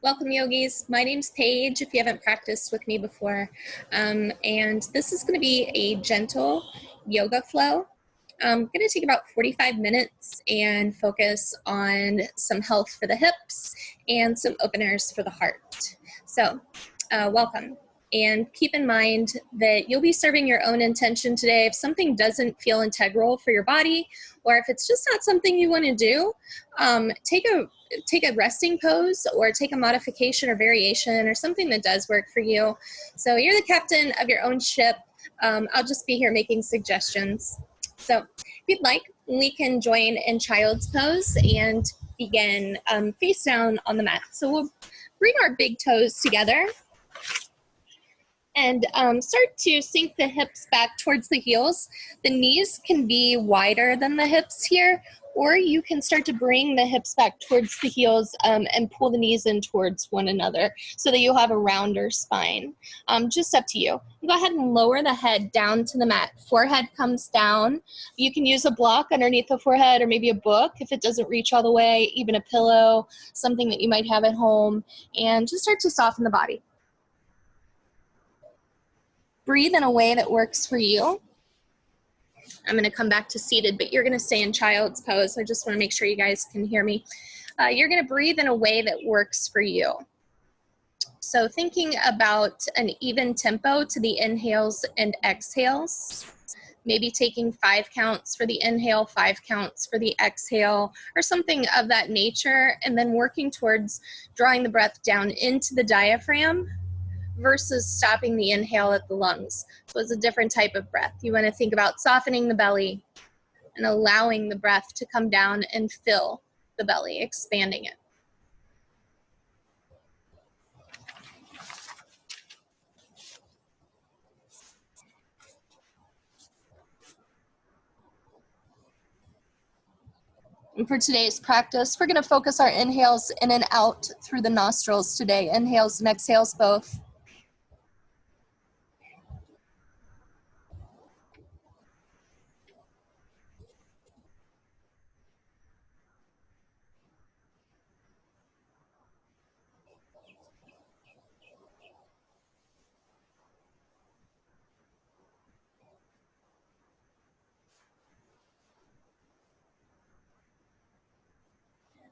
Welcome, yogis. My name's Paige, if you haven't practiced with me before. And this is going to be a gentle yoga flow. I'm going to take about 45 minutes and focus on some health for the hips and some openers for the heart. So, welcome. And keep in mind that you'll be serving your own intention today. If something doesn't feel integral for your body, or if it's just not something you want to do, take a resting pose or take a modification or variation or something that does work for you. So you're the captain of your own ship. I'll just be here making suggestions. So if you'd like, we can join in child's pose and begin face down on the mat. So we'll bring our big toes together and start to sink the hips back towards the heels. The knees can be wider than the hips here, or you can start to bring the hips back towards the heels and pull the knees in towards one another so that you'll have a rounder spine. Just up to you. Go ahead and lower the head down to the mat. Forehead comes down. You can use a block underneath the forehead or maybe a book if it doesn't reach all the way, even a pillow, something that you might have at home, and just start to soften the body. Breathe in a way that works for you. I'm going to come back to seated, but you're going to stay in child's pose. I just want to make sure you guys can hear me. You're going to breathe in a way that works for you. So thinking about an even tempo to the inhales and exhales, maybe taking 5 counts for the inhale, 5 counts for the exhale, or something of that nature, and then working towards drawing the breath down into the diaphragm versus stopping the inhale at the lungs. So it's a different type of breath. You want to think about softening the belly and allowing the breath to come down and fill the belly, expanding it. And for today's practice, we're going to focus our inhales in and out through the nostrils today. Inhales and exhales both.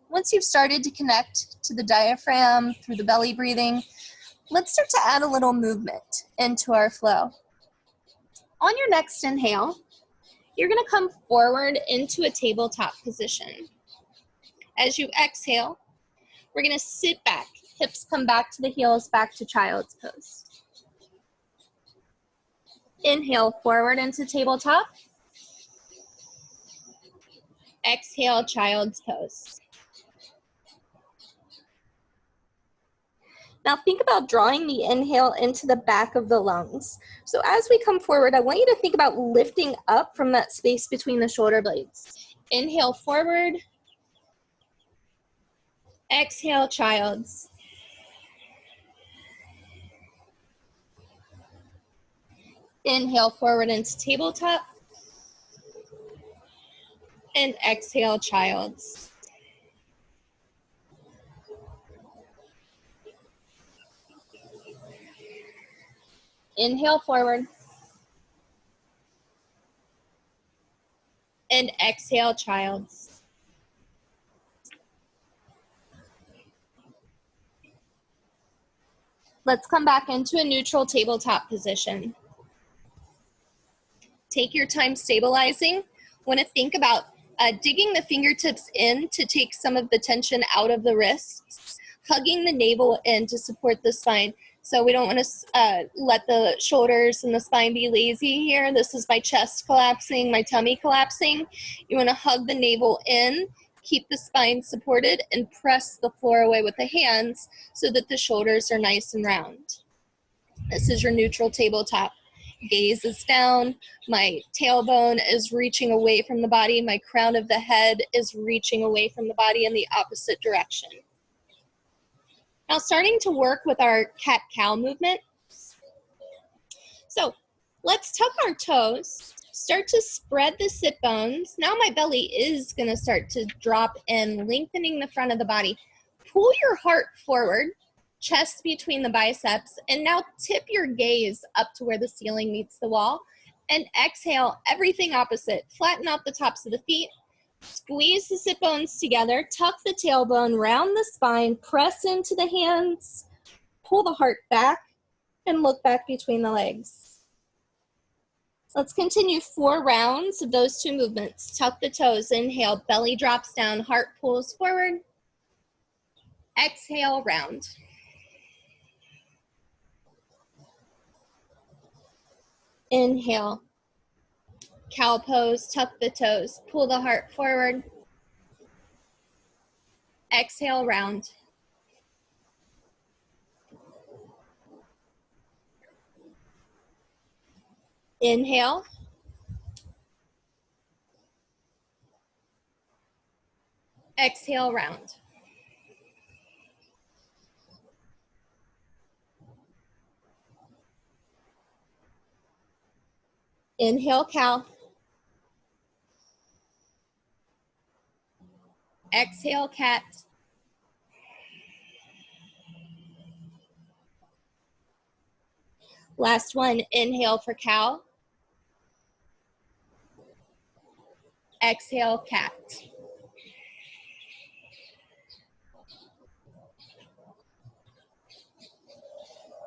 Once you've started to connect to the diaphragm through the belly breathing, let's start to add a little movement into our flow. On your next inhale, you're going to come forward into a tabletop position. As you exhale, we're going to sit back. Hips come back to the heels, back to child's pose. Inhale forward into tabletop. Exhale, child's pose. Now think about drawing the inhale into the back of the lungs. So as we come forward, I want you to think about lifting up from that space between the shoulder blades. Inhale forward. Exhale, child's. Inhale forward into tabletop. And exhale, child's. Inhale forward. And exhale, child's. Let's come back into a neutral tabletop position. Take your time stabilizing. Want to think about digging the fingertips in to take some of the tension out of the wrists, hugging the navel in to support the spine. So we don't want to let the shoulders and the spine be lazy here. This is my chest collapsing, my tummy collapsing. You want to hug the navel in, keep the spine supported, and press the floor away with the hands so that the shoulders are nice and round. This is your neutral tabletop. Gaze is down, my tailbone is reaching away from the body, my crown of the head is reaching away from the body in the opposite direction. Now starting to work with our cat-cow movement. So let's tuck our toes, start to spread the sit bones. Now my belly is going to start to drop in, lengthening the front of the body. Pull your heart forward chest between the biceps, and now tip your gaze up to where the ceiling meets the wall, and exhale, everything opposite. Flatten out the tops of the feet, squeeze the sit bones together, tuck the tailbone, round the spine, press into the hands, pull the heart back, and look back between the legs. Let's continue 4 rounds of those 2 movements. Tuck the toes, inhale, belly drops down, heart pulls forward. Exhale, round. Inhale, cow pose, tuck the toes, pull the heart forward. Exhale, round. Inhale. Exhale, round. Inhale, cow. Exhale, cat. Last one, inhale for cow. Exhale, cat.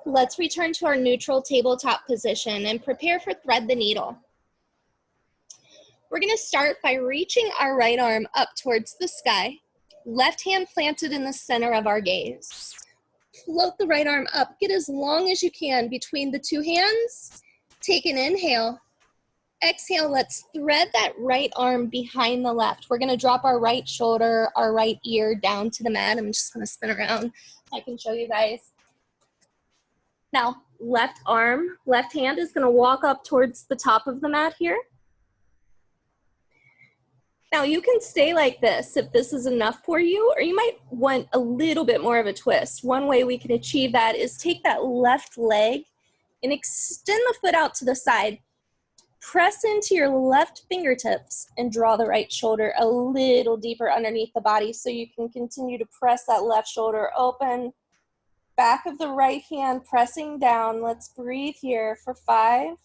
Let's return to our neutral tabletop position and prepare for thread the needle. We're going to start by reaching our right arm up towards the sky, left hand planted in the center of our gaze. Float the right arm up, get as long as you can between the 2 hands. Take an inhale. Exhale, let's thread that right arm behind the left. We're going to drop our right shoulder, our right ear down to the mat. I'm just going to spin around. I can show you guys. Now, left arm, left hand is going to walk up towards the top of the mat here. Now, you can stay like this if this is enough for you, or you might want a little bit more of a twist. One way we can achieve that is take that left leg and extend the foot out to the side. Press into your left fingertips and draw the right shoulder a little deeper underneath the body so you can continue to press that left shoulder open. Back of the right hand pressing down. Let's breathe here for 5,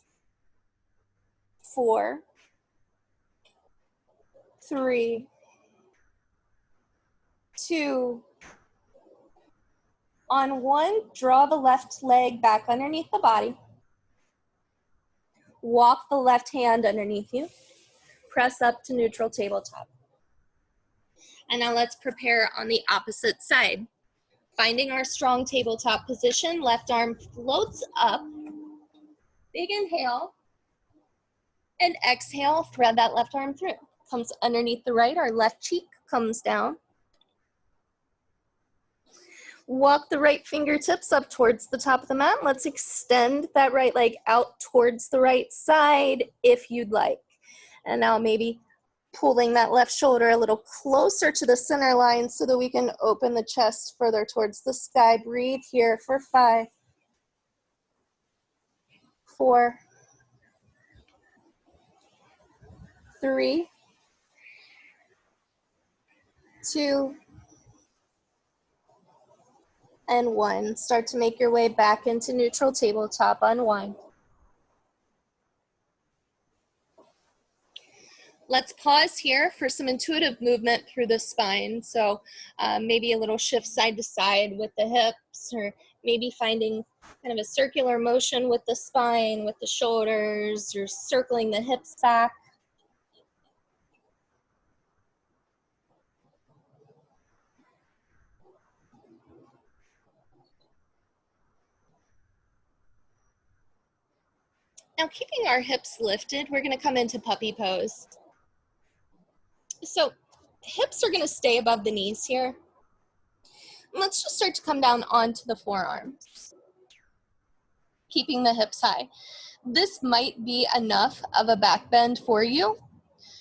4, 3, 2. On 1, draw the left leg back underneath the body. Walk the left hand underneath you. Press up to neutral tabletop. And now let's prepare on the opposite side. Finding our strong tabletop position, left arm floats up. Big inhale. And exhale, thread that left arm through. Comes underneath the right, our left cheek comes down. Walk the right fingertips up towards the top of the mat. Let's extend that right leg out towards the right side if you'd like. And now maybe pulling that left shoulder a little closer to the center line so that we can open the chest further towards the sky. Breathe here for 5, 4, 3, 2, and 1. Start to make your way back into neutral tabletop. Unwind. Let's pause here for some intuitive movement through the spine. So maybe a little shift side to side with the hips, or maybe finding kind of a circular motion with the spine, with the shoulders, or circling the hips back. Now, keeping our hips lifted, we're going to come into puppy pose. So hips are going to stay above the knees here. And let's just start to come down onto the forearms, keeping the hips high. This might be enough of a back bend for you.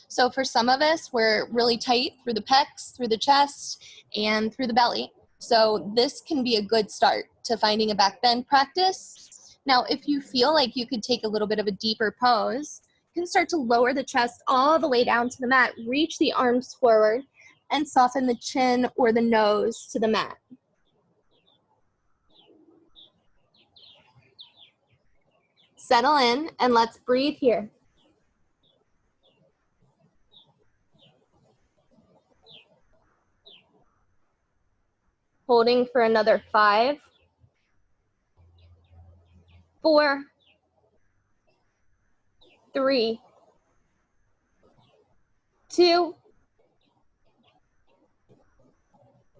So for some of us, we're really tight through the pecs, through the chest, and through the belly. So this can be a good start to finding a back bend practice. Now, if you feel like you could take a little bit of a deeper pose, you can start to lower the chest all the way down to the mat, reach the arms forward, and soften the chin or the nose to the mat. Settle in and let's breathe here. Holding for another 5, 4, 3, 2,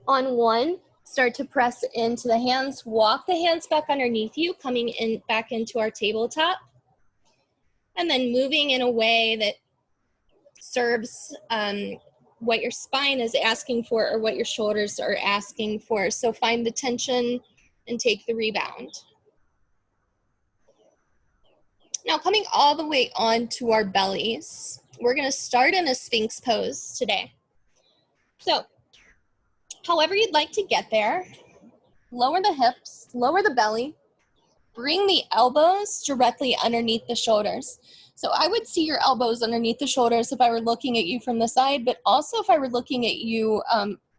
on 1. Start to press into the hands. Walk the hands back underneath you, coming in back into our tabletop. And then moving in a way that serves what your spine is asking for or what your shoulders are asking for. So find the tension and take the rebound. Now coming all the way onto our bellies, we're going to start in a Sphinx pose today. So however you'd like to get there, lower the hips, lower the belly, bring the elbows directly underneath the shoulders. So I would see your elbows underneath the shoulders if I were looking at you from the side, but also if I were looking at you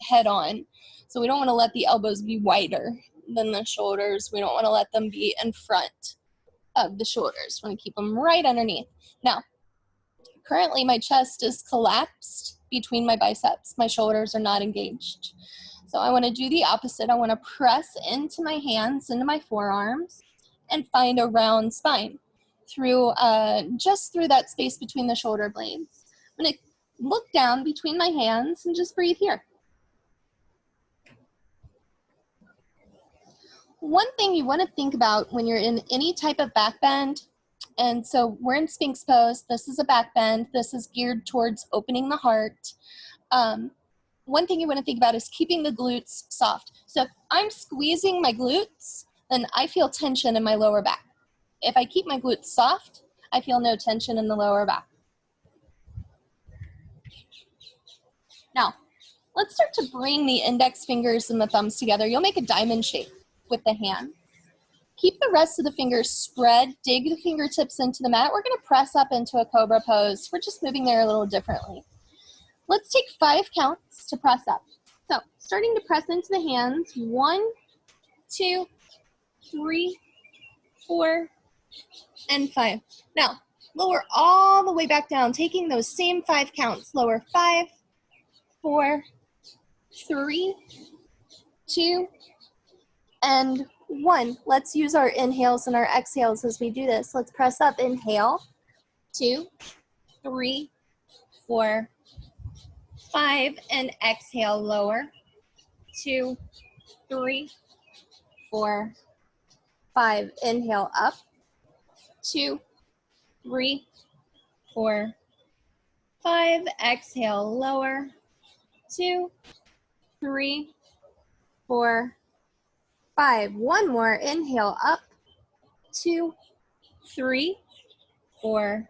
head on. So we don't want to let the elbows be wider than the shoulders. We don't want to let them be in front of the shoulders. We want to keep them right underneath. Now, currently my chest is collapsed between my biceps. My shoulders are not engaged. So I want to do the opposite. I want to press into my hands, into my forearms, and find a round spine through just through that space between the shoulder blades. I'm going to look down between my hands and just breathe here. One thing you want to think about when you're in any type of back bend, and so we're in Sphinx pose, this is a back bend, this is geared towards opening the heart. One thing you want to think about is keeping the glutes soft. So if I'm squeezing my glutes, then I feel tension in my lower back. If I keep my glutes soft, I feel no tension in the lower back. Now, let's start to bring the index fingers and the thumbs together. You'll make a diamond shape with the hand. Keep the rest of the fingers spread, dig the fingertips into the mat. We're going to press up into a cobra pose. We're just moving there a little differently. Let's take 5 counts to press up. So starting to press into the hands, 1, 2, 3, 4, and 5. Now, lower all the way back down, taking those same 5 counts. Lower 5, 4, 3, 2, and 1. Let's use our inhales and our exhales as we do this. Let's press up. Inhale, 2, 3, 4, 5, and exhale, lower, 2, 3, 4, 5. Inhale up, 2, 3, 4, 5. Exhale, lower, 2, 3, 4, 5. One more. Inhale up, 2, 3, 4,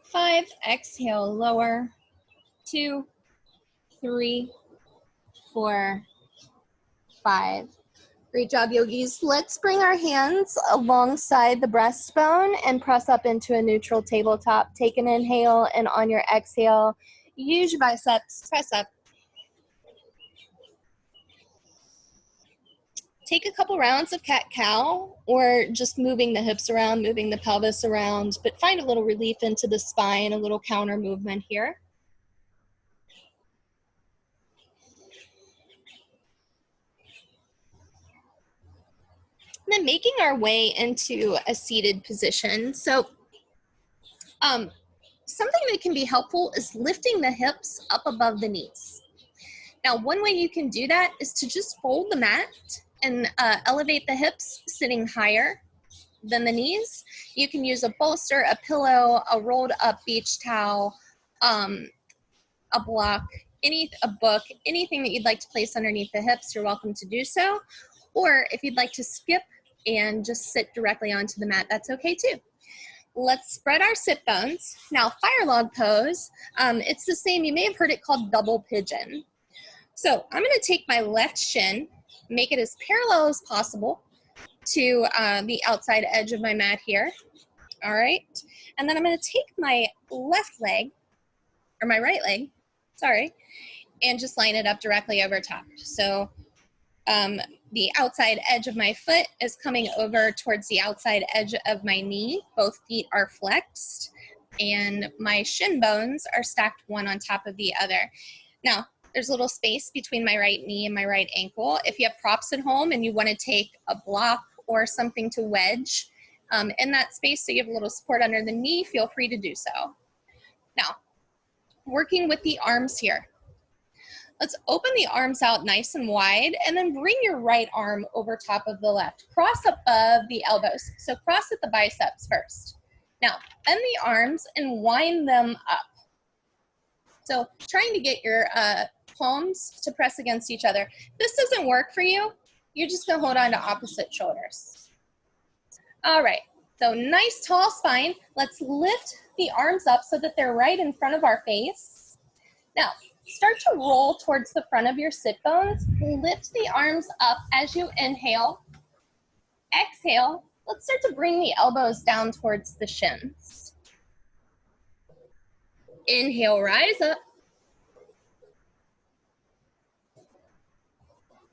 5. Exhale, lower, 2, 3, 4, 5. Great job, yogis. Let's bring our hands alongside the breastbone and press up into a neutral tabletop. Take an inhale, and on your exhale, use your biceps, press up. Take a couple rounds of cat-cow, or just moving the hips around, moving the pelvis around, but find a little relief into the spine, a little counter movement here. And then making our way into a seated position. So something that can be helpful is lifting the hips up above the knees. Now, one way you can do that is to just fold the mat and elevate the hips, sitting higher than the knees. You can use a bolster, a pillow, a rolled up beach towel, a block, a book, anything that you'd like to place underneath the hips, you're welcome to do so. Or if you'd like to skip and just sit directly onto the mat, that's okay too. Let's spread our sit bones. Now, fire log pose, it's the same. You may have heard it called double pigeon. So I'm going to take my left shin, make it as parallel as possible to the outside edge of my mat here. All right. And then I'm going to take my left leg, or my right leg, sorry, and just line it up directly over top. So The outside edge of my foot is coming over towards the outside edge of my knee. Both feet are flexed, and my shin bones are stacked one on top of the other. Now, there's a little space between my right knee and my right ankle. If you have props at home and you want to take a block or something to wedge in that space so you have a little support under the knee, feel free to do so. Now, working with the arms here. Let's open the arms out nice and wide, and then bring your right arm over top of the left. Cross above the elbows. So cross at the biceps first. Now, bend the arms and wind them up. So trying to get your palms to press against each other. If this doesn't work for you, you're just gonna hold on to opposite shoulders. All right, so nice tall spine. Let's lift the arms up so that they're right in front of our face. Now, start to roll towards the front of your sit bones. Lift the arms up as you inhale. Exhale. Let's start to bring the elbows down towards the shins. Inhale, rise up.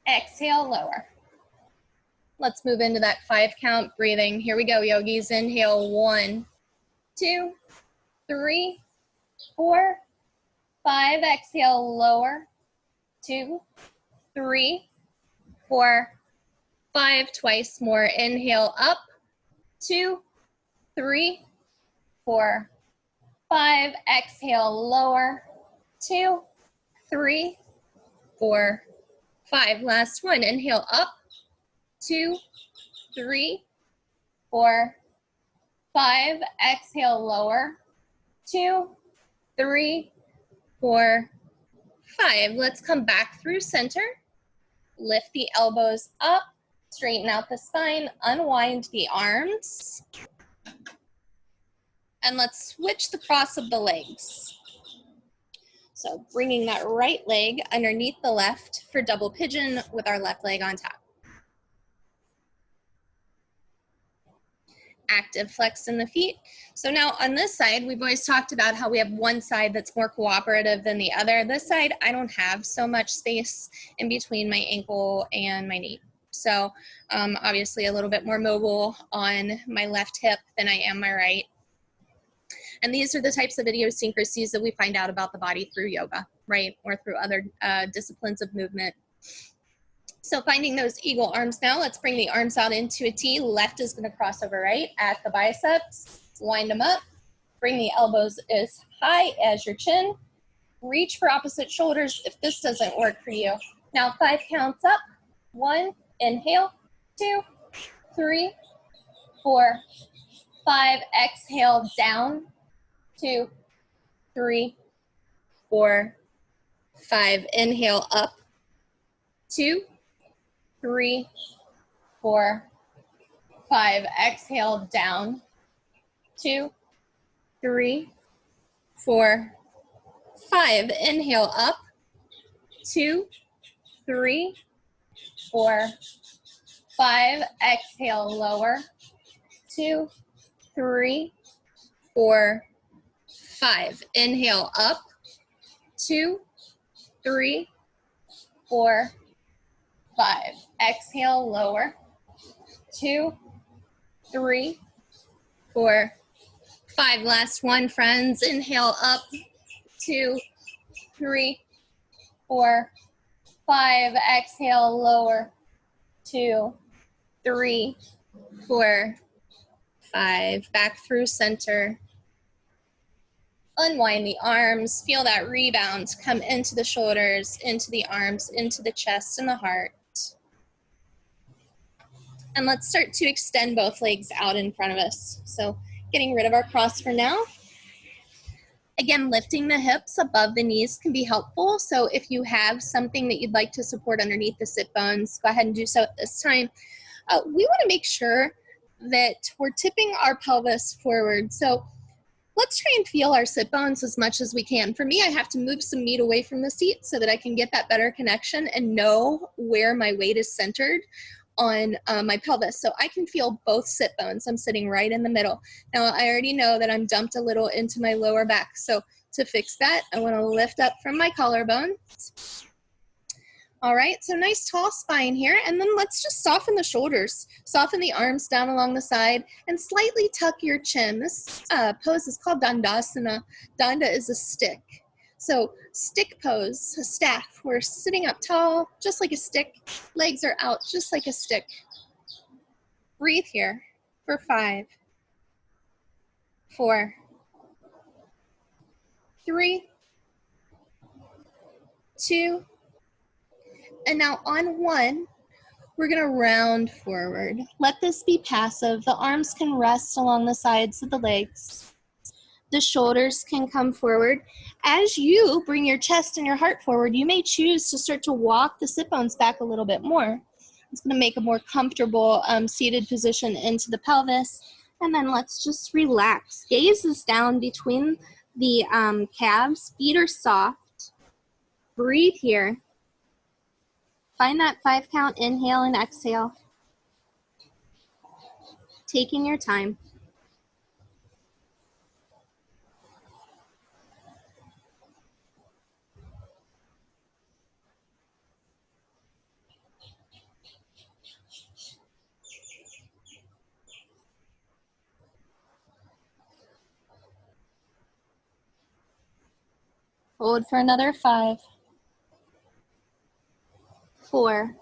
Exhale, lower. Let's move into that 5 count breathing. Here we go, yogis. Inhale, 1, 2, 3, 4, 5. Exhale, lower. 2, 3, 4, 5. Twice more. Inhale, up. 2, 3, 4, 5. Exhale, lower. 2, 3, 4, 5. Last one. Inhale, up. 2, 3, 4, 5. Exhale, lower. 2, 3, 4, 5. Let's come back through center. Lift the elbows up. Straighten out the spine. Unwind the arms. And let's switch the cross of the legs. So bringing that right leg underneath the left for double pigeon with our left leg on top. Active flex in the feet. So now on this side, we've always talked about how we have one side that's more cooperative than the other. This side, I don't have so much space in between my ankle and my knee. So obviously a little bit more mobile on my left hip than I am my right. And these are the types of idiosyncrasies that we find out about the body through yoga, right? Or through other disciplines of movement. So finding those eagle arms now, let's bring the arms out into a T. Left is gonna cross over right at the biceps. Wind them up. Bring the elbows as high as your chin. Reach for opposite shoulders if this doesn't work for you. Now 5 counts up. 1, inhale, 2, 3, 4, 5. Exhale, down. 2, 3, 4, 5. Inhale, up. 2, 3, 4, 5. Exhale, down. 2, 3, 4, 5. Inhale, up. 2, 3, 4, 5. Exhale, lower. 2, 3, 4, 5. Inhale, up. 2, 3, 4, 5. Exhale, lower. 2, 3, 4, 5. Last one, friends. Inhale, up. 2, 3, 4, 5. Exhale, lower. 2, 3, 4, 5. Back through center. Unwind the arms. Feel that rebound come into the shoulders, into the arms, into the chest and the heart. And let's start to extend both legs out in front of us. So getting rid of our cross for now. Again, lifting the hips above the knees can be helpful. So if you have something that you'd like to support underneath the sit bones, go ahead and do so at this time. We want to make sure that we're tipping our pelvis forward. So let's try and feel our sit bones as much as we can. For me, I have to move some meat away from the seat so that I can get that better connection and know where my weight is centered on my pelvis. So I can feel both sit bones. I'm sitting right in the middle. Now, I already know that I'm dumped a little into my lower back. So to fix that, I want to lift up from my collarbones. All right, so nice tall spine here, and then let's just soften the shoulders. Soften the arms down along the side, and slightly tuck your chin. This pose is called Dandasana. Danda is a stick. So stick pose, a staff. We're sitting up tall, just like a stick. Legs are out, just like a stick. Breathe here for 5, 4, 3, 2, and now on 1, we're gonna round forward. Let this be passive. The arms can rest along the sides of the legs. The shoulders can come forward. As you bring your chest and your heart forward, you may choose to start to walk the sit bones back a little bit more. It's gonna make a more comfortable seated position into the pelvis. And then let's just relax. Gaze is down between the calves. Feet are soft. Breathe here. Find that 5 count, inhale and exhale. Taking your time. Hold for another 5, 4,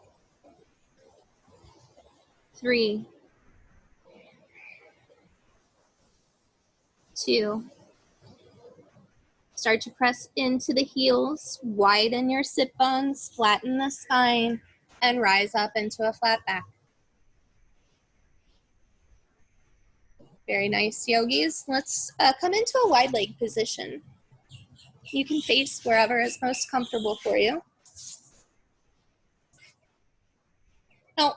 3, 2. Start to press into the heels, widen your sit bones, flatten the spine, and rise up into a flat back. Very nice, yogis. Let's come into a wide leg position. You can face wherever is most comfortable for you. Now,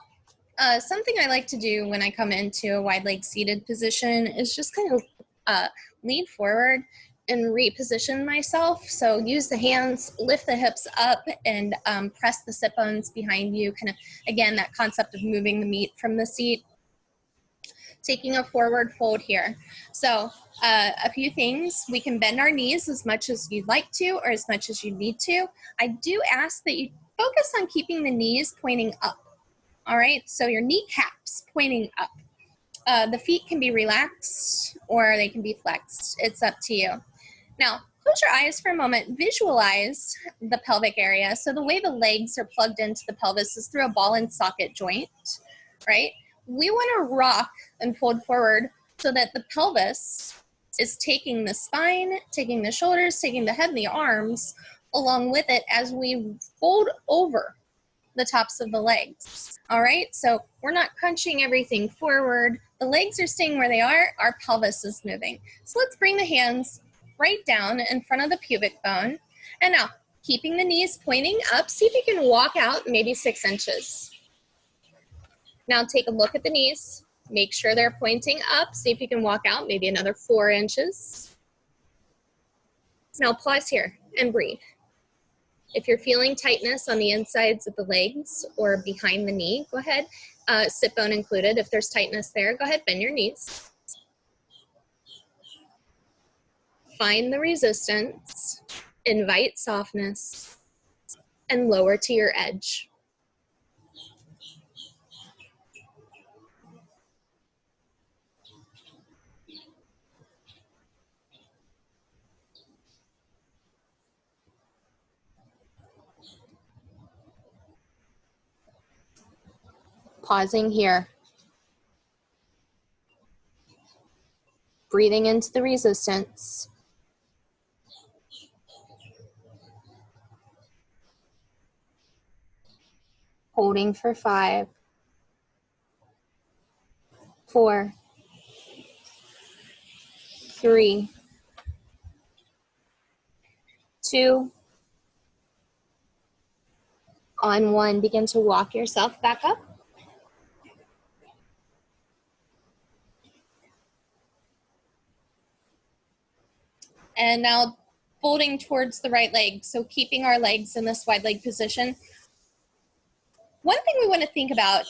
something I like to do when I come into a wide leg seated position is just kind of lean forward and reposition myself. So use the hands, lift the hips up, and press the sit bones behind you. Kind of, again, that concept of moving the meat from the seat. Taking a forward fold here. So a few things. We can bend our knees as much as you'd like to or as much as you need to. I do ask that you focus on keeping the knees pointing up. All right, so your kneecaps pointing up. The feet can be relaxed or they can be flexed. It's up to you. Now, close your eyes for a moment. Visualize the pelvic area. So the way the legs are plugged into the pelvis is through a ball and socket joint, right? We want to rock and fold forward so that the pelvis is taking the spine, taking the shoulders, taking the head and the arms along with it as we fold over the tops of the legs. All right, so we're not crunching everything forward. The legs are staying where they are. Our pelvis is moving. So let's bring the hands right down in front of the pubic bone. And now, keeping the knees pointing up, see if you can walk out maybe 6 inches. Now take a look at the knees. Make sure they're pointing up. See if you can walk out maybe another 4 inches. Now pause here and breathe. If you're feeling tightness on the insides of the legs or behind the knee, go ahead, sit bone included. If there's tightness there, go ahead, bend your knees. Find the resistance, invite softness, and lower to your edge. Pausing here. Breathing into the resistance. Holding for 5, 4, 3, 2, on 1. Begin to walk yourself back up. And now folding towards the right leg. So keeping our legs in this wide leg position. One thing we want to think about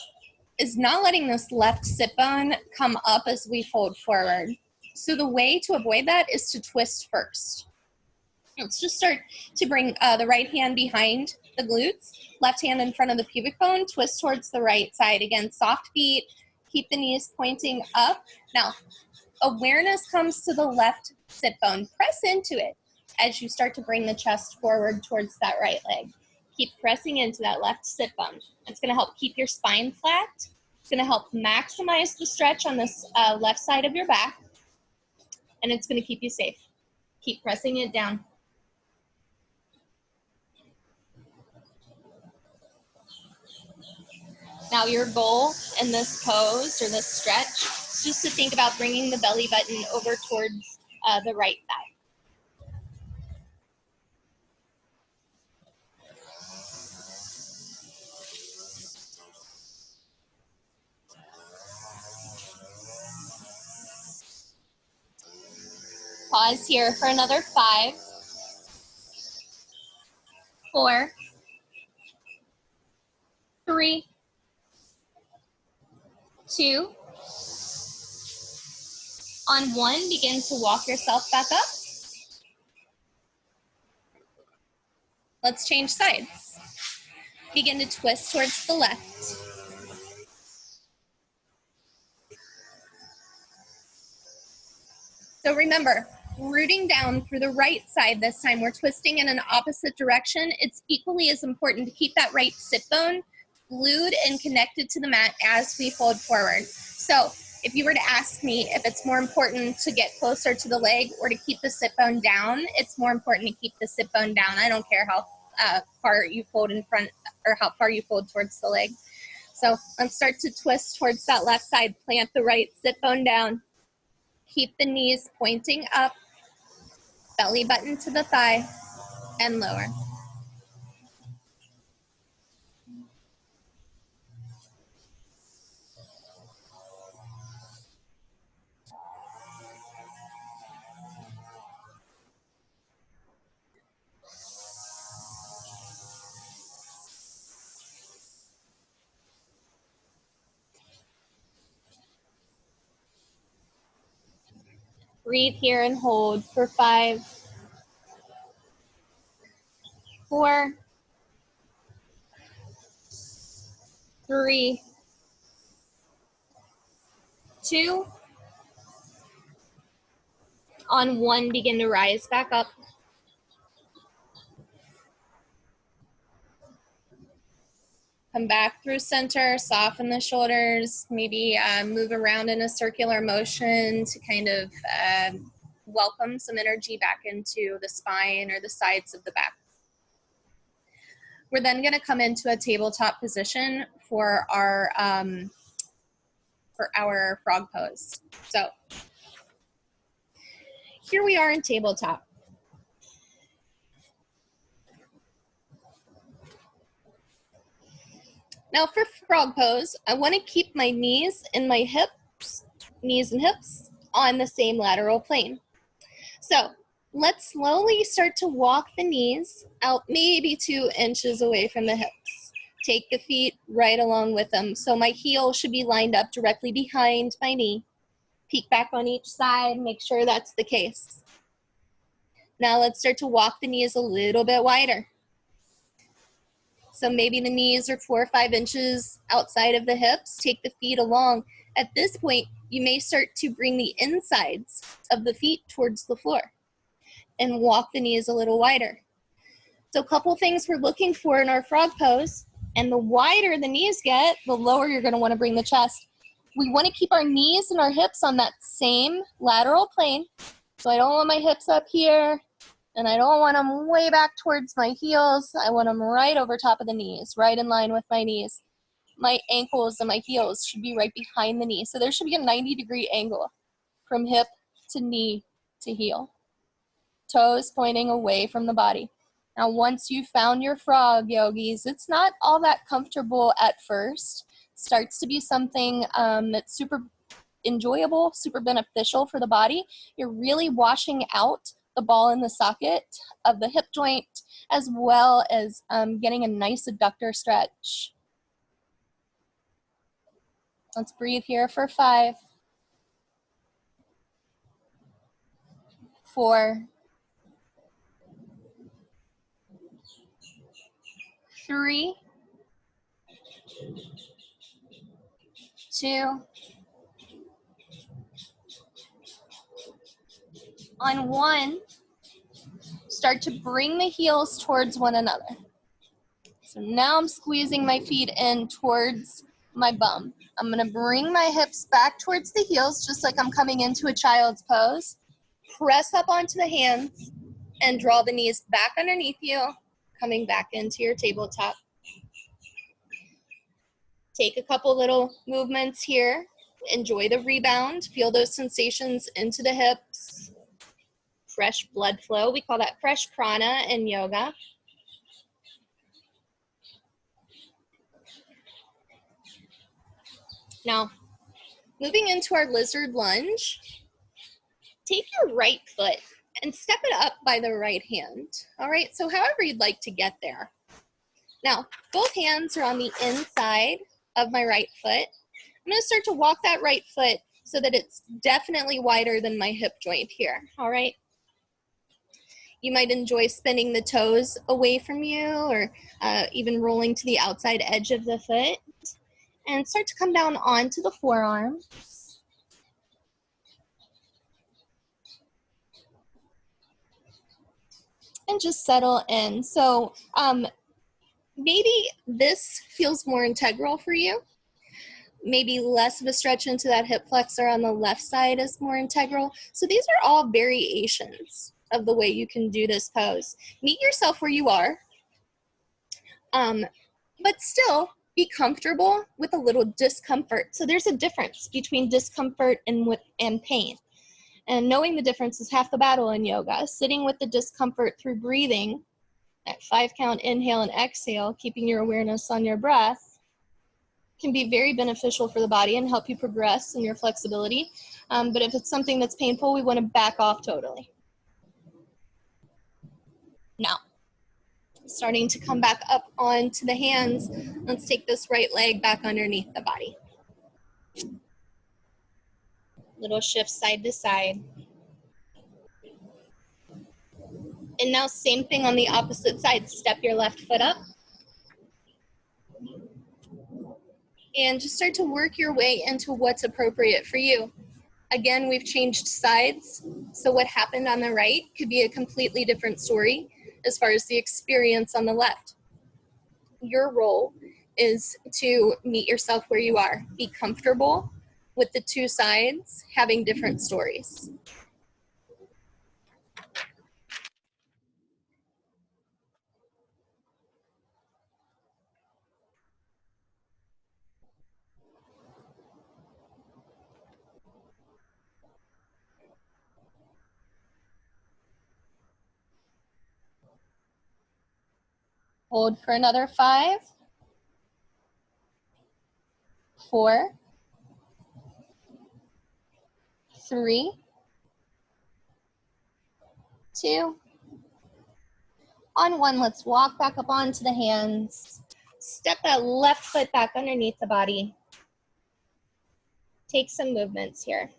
is not letting this left sit bone come up as we fold forward. So the way to avoid that is to twist first. Let's just start to bring the right hand behind the glutes. Left hand in front of the pubic bone, twist towards the right side. Again, soft feet, keep the knees pointing up. Now, awareness comes to the left sit bone. Press into it as you start to bring the chest forward towards that right leg. Keep pressing into that left sit bone. It's gonna help keep your spine flat. It's gonna help maximize the stretch on this left side of your back, and it's gonna keep you safe. Keep pressing it down. Now your goal in this pose or this stretch is just to think about bringing the belly button over towards the right thigh. Pause here for another 5, 4, 3, 2. On 1, begin to walk yourself back up. Let's change sides. Begin to twist towards the left. So remember, rooting down through the right side this time. We're twisting in an opposite direction. It's equally as important to keep that right sit bone glued and connected to the mat as we fold forward. So if you were to ask me if it's more important to get closer to the leg or to keep the sit bone down, it's more important to keep the sit bone down. I don't care how far you fold in front or how far you fold towards the leg. So let's start to twist towards that left side. Plant the right sit bone down. Keep the knees pointing up, belly button to the thigh, and lower. Breathe here and hold for 5, 4, 3, 2. On 1, begin to rise back up. Come back through center, soften the shoulders, maybe move around in a circular motion to kind of welcome some energy back into the spine or the sides of the back. We're then going to come into a tabletop position for our frog pose. So here we are in tabletop. Now for frog pose, I want to keep my knees and hips on the same lateral plane. So let's slowly start to walk the knees out maybe 2 inches away from the hips. Take the feet right along with them. So my heel should be lined up directly behind my knee. Peek back on each side, make sure that's the case. Now let's start to walk the knees a little bit wider. So maybe the knees are 4 or 5 inches outside of the hips. Take the feet along. At this point, you may start to bring the insides of the feet towards the floor and walk the knees a little wider. So a couple things we're looking for in our frog pose, and the wider the knees get, the lower you're going to want to bring the chest. We want to keep our knees and our hips on that same lateral plane. So I don't want my hips up here, and I don't want them way back towards my heels. I want them right over top of the knees, right in line with my knees. My ankles and my heels should be right behind the knee. So there should be a 90-degree angle from hip to knee to heel. Toes pointing away from the body. Now, once you've found your frog, yogis, it's not all that comfortable at first. Starts to be something that's super enjoyable, super beneficial for the body. You're really washing out the ball in the socket of the hip joint, as well as getting a nice adductor stretch. Let's breathe here for 5, 4, 3, 2, on 1, start to bring the heels towards one another. So now I'm squeezing my feet in towards my bum. I'm gonna bring my hips back towards the heels, just like I'm coming into a child's pose. Press up onto the hands and draw the knees back underneath you, coming back into your tabletop. Take a couple little movements here. Enjoy the rebound. Feel those sensations into the hips. Fresh blood flow. We call that fresh prana in yoga. Now, moving into our lizard lunge, take your right foot and step it up by the right hand. All right, so however you'd like to get there. Now, both hands are on the inside of my right foot. I'm gonna start to walk that right foot so that it's definitely wider than my hip joint here, all right? You might enjoy spinning the toes away from you or even rolling to the outside edge of the foot. And start to come down onto the forearm. And just settle in. So maybe this feels more integral for you. Maybe less of a stretch into that hip flexor on the left side is more integral. So these are all variations of the way you can do this pose. Meet yourself where you are, but still be comfortable with a little discomfort. So there's a difference between discomfort and pain. And knowing the difference is half the battle in yoga. Sitting with the discomfort through breathing, at 5 count, inhale and exhale, keeping your awareness on your breath, can be very beneficial for the body and help you progress in your flexibility. But if it's something that's painful, we want to back off totally. Now, starting to come back up onto the hands, let's take this right leg back underneath the body. Little shift side to side. And now same thing on the opposite side. Step your left foot up. And just start to work your way into what's appropriate for you. Again, we've changed sides. So what happened on the right could be a completely different story as far as the experience on the left. Your role is to meet yourself where you are. Be comfortable with the two sides having different stories. Hold for another 5, 4, 3, 2. On 1, let's walk back up onto the hands. Step that left foot back underneath the body. Take some movements here.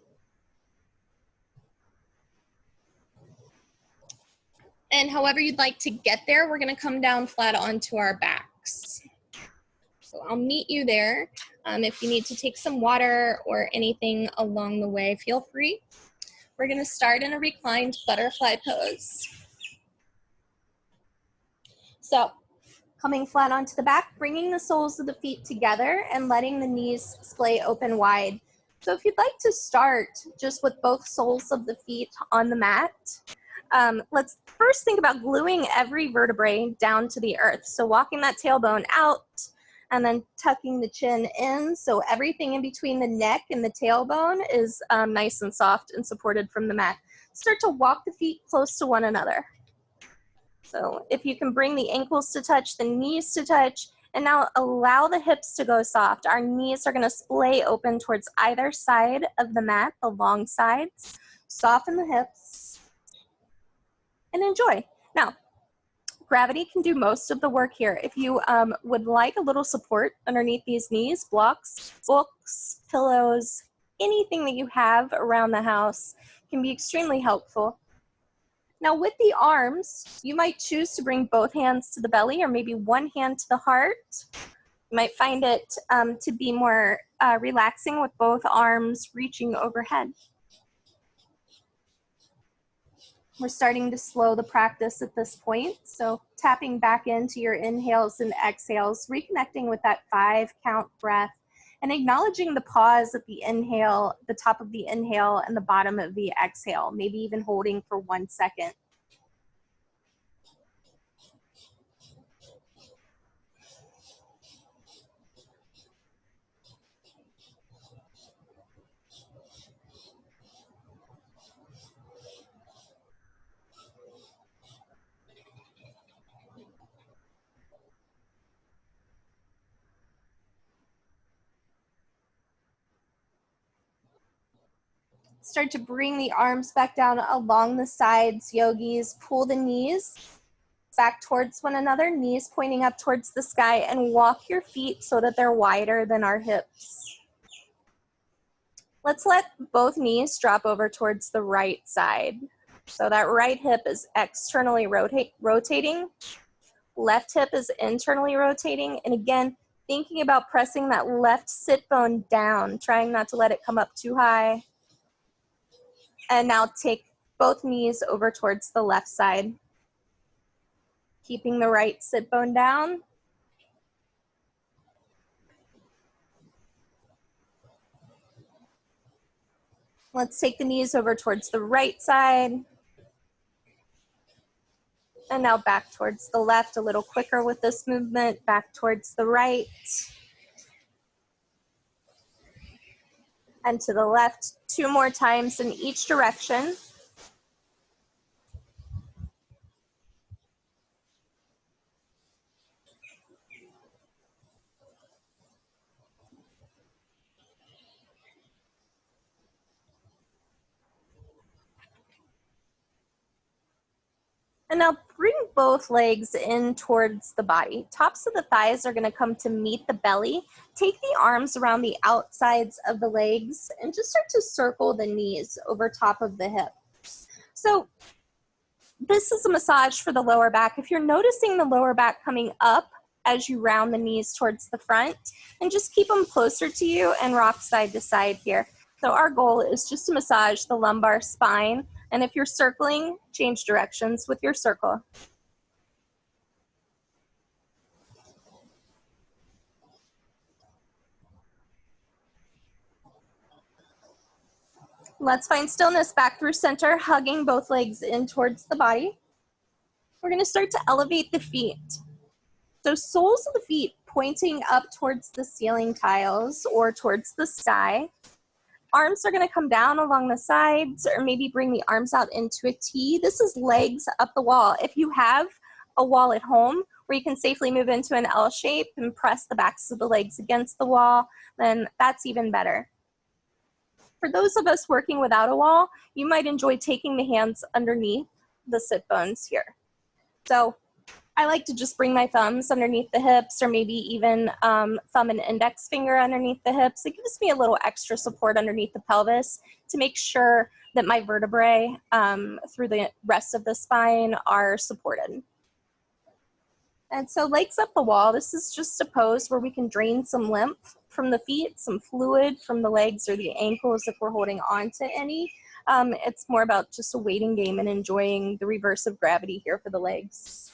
And however you'd like to get there, we're going to come down flat onto our backs. So I'll meet you there. If you need to take some water or anything along the way, feel free. We're going to start in a reclined butterfly pose. So coming flat onto the back, bringing the soles of the feet together and letting the knees splay open wide. So if you'd like to start just with both soles of the feet on the mat, let's first think about gluing every vertebrae down to the earth. So walking that tailbone out and then tucking the chin in. So everything in between the neck and the tailbone is nice and soft and supported from the mat. Start to walk the feet close to one another. So if you can bring the ankles to touch, the knees to touch, and now allow the hips to go soft. Our knees are going to splay open towards either side of the mat, the long sides. Soften the hips and enjoy. Now, gravity can do most of the work here. If you would like a little support underneath these knees, blocks, books, pillows, anything that you have around the house can be extremely helpful. Now with the arms, you might choose to bring both hands to the belly or maybe one hand to the heart. You might find it to be more relaxing with both arms reaching overhead. We're starting to slow the practice at this point, so tapping back into your inhales and exhales, reconnecting with that 5-count breath, and acknowledging the pause at the inhale, the top of the inhale and the bottom of the exhale, maybe even holding for 1 second. Start to bring the arms back down along the sides, yogis. Pull the knees back towards one another, knees pointing up towards the sky, and walk your feet so that they're wider than our hips. Let's let both knees drop over towards the right side. So that right hip is externally rotating. Left hip is internally rotating. And again, thinking about pressing that left sit bone down, trying not to let it come up too high. And now take both knees over towards the left side. Keeping the right sit bone down. Let's take the knees over towards the right side. And now back towards the left, a little quicker with this movement, back towards the right. And to the left, 2 more times in each direction. And now bring both legs in towards the body. Tops of the thighs are going to come to meet the belly. Take the arms around the outsides of the legs and just start to circle the knees over top of the hips. So this is a massage for the lower back. If you're noticing the lower back coming up as you round the knees towards the front, and just keep them closer to you and rock side to side here. So our goal is just to massage the lumbar spine. And if you're circling, change directions with your circle. Let's find stillness back through center, hugging both legs in towards the body. We're going to start to elevate the feet. So soles of the feet pointing up towards the ceiling tiles or towards the sky. Arms are going to come down along the sides, or maybe bring the arms out into a T. This is legs up the wall. If you have a wall at home where you can safely move into an L shape and press the backs of the legs against the wall, then that's even better. For those of us working without a wall, you might enjoy taking the hands underneath the sit bones here. So I like to just bring my thumbs underneath the hips, or maybe even thumb and index finger underneath the hips. It gives me a little extra support underneath the pelvis to make sure that my vertebrae through the rest of the spine are supported. And so legs up the wall, this is just a pose where we can drain some lymph from the feet, some fluid from the legs or the ankles if we're holding on to any. It's more about just a waiting game and enjoying the reverse of gravity here for the legs.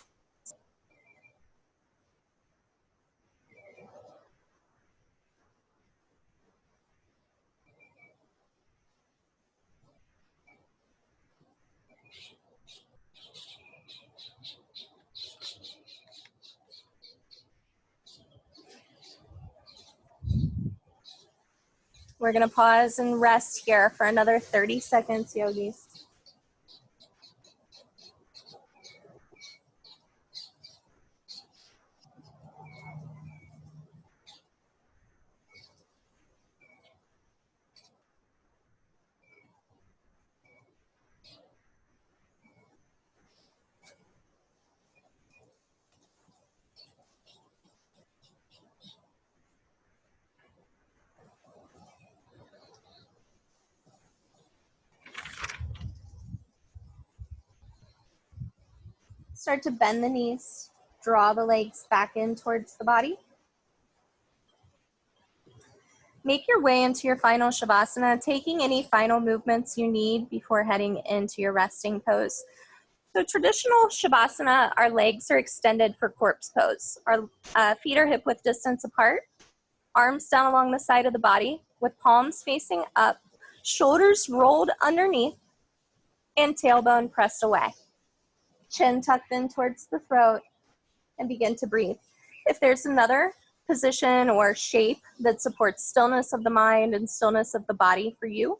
We're going to pause and rest here for another 30 seconds, yogis. Start to bend the knees, draw the legs back in towards the body. Make your way into your final Shavasana, taking any final movements you need before heading into your resting pose. So traditional Shavasana, our legs are extended for corpse pose. Our feet are hip-width distance apart, arms down along the side of the body with palms facing up, shoulders rolled underneath, and tailbone pressed away. Chin tucked in towards the throat, and begin to breathe. If there's another position or shape that supports stillness of the mind and stillness of the body for you,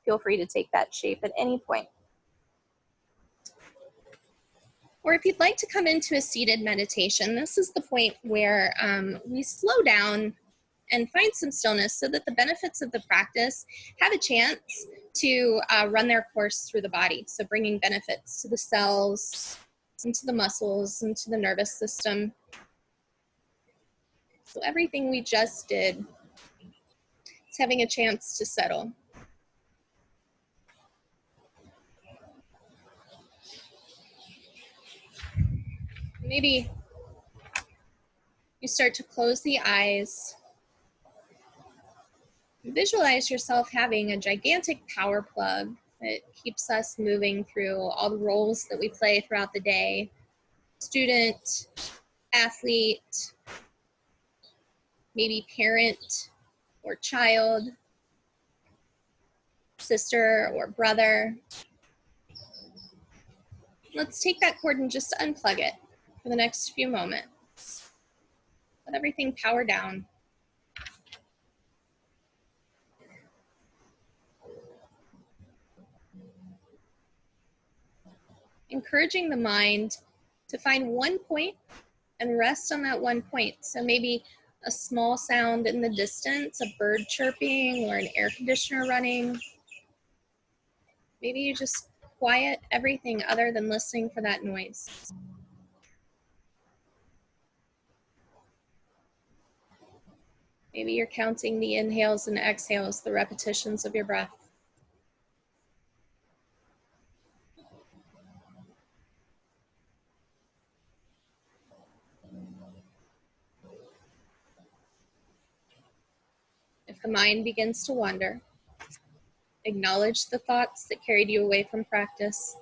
feel free to take that shape at any point. Or if you'd like to come into a seated meditation, this is the point where we slow down and find some stillness so that the benefits of the practice have a chance to run their course through the body. So bringing benefits to the cells, into the muscles, into the nervous system. So everything we just did is having a chance to settle. Maybe you start to close the eyes. Visualize yourself having a gigantic power plug that keeps us moving through all the roles that we play throughout the day. Student, athlete, maybe parent or child, sister or brother. Let's take that cord and just unplug it for the next few moments. Let everything power down. Encouraging the mind to find one point and rest on that one point. So maybe a small sound in the distance, a bird chirping or an air conditioner running. Maybe you just quiet everything other than listening for that noise. Maybe you're counting the inhales and exhales, the repetitions of your breath. If the mind begins to wander, acknowledge the thoughts that carried you away from practice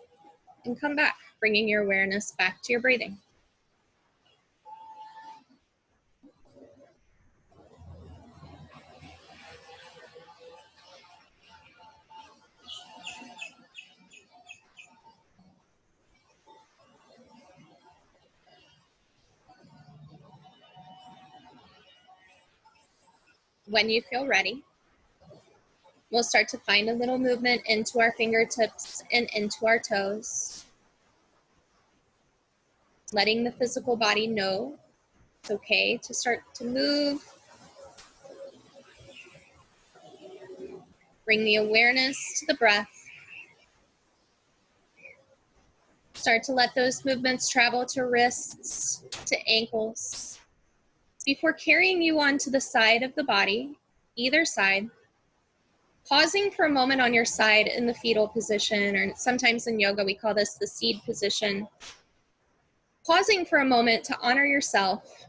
and come back, bringing your awareness back to your breathing. When you feel ready, we'll start to find a little movement into our fingertips and into our toes, letting the physical body know it's okay to start to move. Bring the awareness to the breath. Start to let those movements travel to wrists, to ankles, before carrying you onto the side of the body, either side. Pausing for a moment on your side in the fetal position, or sometimes in yoga we call this the seed position. Pausing for a moment to honor yourself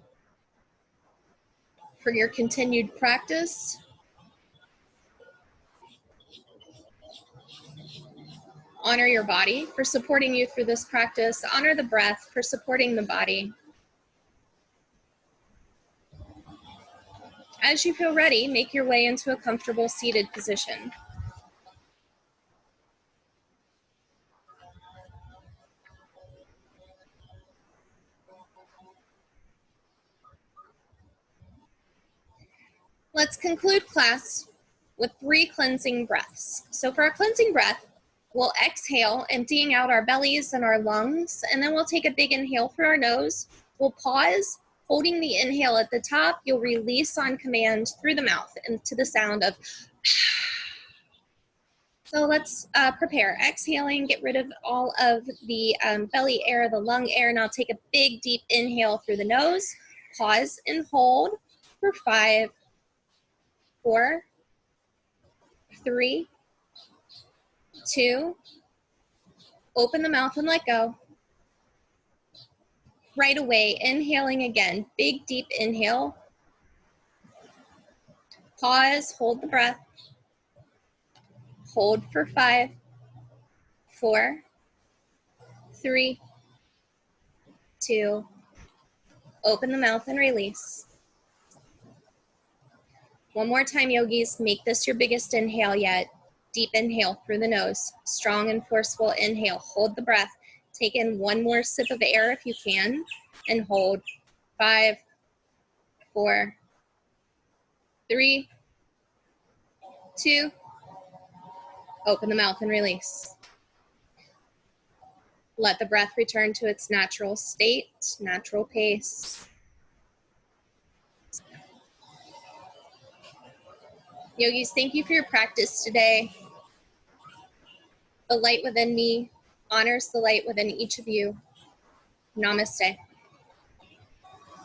for your continued practice. Honor your body for supporting you through this practice. Honor the breath for supporting the body. As you feel ready, make your way into a comfortable seated position. Let's conclude class with 3 cleansing breaths. So for our cleansing breath, we'll exhale, emptying out our bellies and our lungs, and then we'll take a big inhale through our nose. We'll pause, holding the inhale at the top. You'll release on command through the mouth into the sound of So let's prepare. Exhaling, get rid of all of the belly air, the lung air. Now take a big, deep inhale through the nose. Pause and hold for 5, 4, 3, 2. Open the mouth and let go. right away, inhaling again, big deep inhale. Pause, hold the breath. Hold for 5, 4, 3, 2, open the mouth and release. One more time, yogis, make this your biggest inhale yet. Deep inhale through the nose, strong and forceful inhale. Hold the breath. Take in one more sip of air if you can, and hold. 5, 4, 3, 2, open the mouth and release. Let the breath return to its natural state, natural pace. Yogis, thank you for your practice today. The light within me honors the light within each of you. Namaste.